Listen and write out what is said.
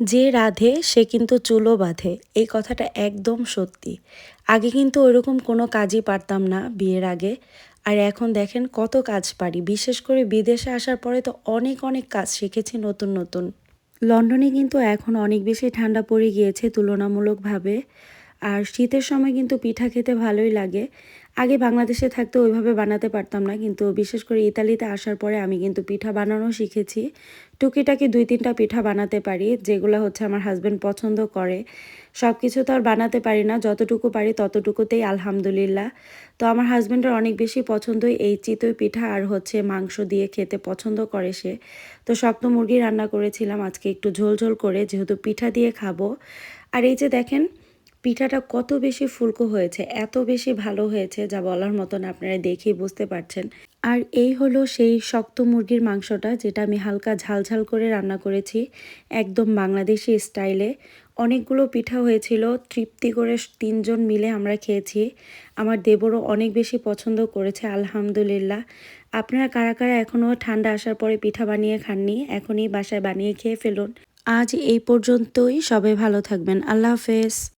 যে রাঁধে সে কিন্তু চুলো বাঁধে, এই কথাটা একদম সত্যি। আগে কিন্তু ওইরকম কোনো কাজই পারতাম না বিয়ের আগে। আর এখন দেখেন কত কাজ পারি, বিশেষ করে বিদেশে আসার পরে তো অনেক অনেক কাজ শিখেছি নতুন নতুন। লন্ডনে কিন্তু এখন অনেক বেশি ঠান্ডা পড়ে গিয়েছে তুলনামূলকভাবে। আর শীতের সময় কিন্তু পিঠা খেতে ভালোই লাগে। আগে বাংলাদেশে থাকতে ওইভাবে বানাতে পারতাম না, কিন্তু বিশেষ করে ইতালিতে আসার পরে আমি কিন্তু পিঠা বানানো শিখেছি। টুকিটাকি ২-৩টা পিঠা বানাতে পারি, যেগুলো হচ্ছে আমার হাসব্যান্ড পছন্দ করে। সব কিছু তো আর বানাতে পারি না, যতটুকু পারি ততটুকুতেই আলহামদুলিল্লাহ। তো আমার হাসব্যান্ডের অনেক বেশি পছন্দ এই চিতই পিঠা, আর হচ্ছে মাংস দিয়ে খেতে পছন্দ করে সে। তো শক্ত মুরগি রান্না করেছিলাম আজকে একটু ঝোল ঝোল করে, যেহেতু পিঠা দিয়ে খাবো। আর এই যে দেখেন পিঠাটা কত বেশি ফুলকো হয়েছে, এত বেশি ভালো হয়েছে যা বলার মতন, আপনারা দেখেই বুঝতে পারছেন। আর এই হলো সেই শক্ত মুরগির মাংসটা, যেটা আমি হালকা ঝাল ঝাল করে রান্না করেছি, একদম বাংলাদেশি স্টাইলে। অনেকগুলো পিঠা হয়েছিল, তৃপ্তি করে ৩ জন মিলে আমরা খেয়েছি। আমার দেবরও অনেক বেশি পছন্দ করেছে আলহামদুলিল্লাহ। আপনারা কারা কারা এখনও ঠান্ডা আসার পরে পিঠা বানিয়ে খাননি, এখনই বাসায় বানিয়ে খেয়ে ফেলুন। আজ এই পর্যন্তই, সবাই ভালো থাকবেন, আল্লাহ হাফেজ।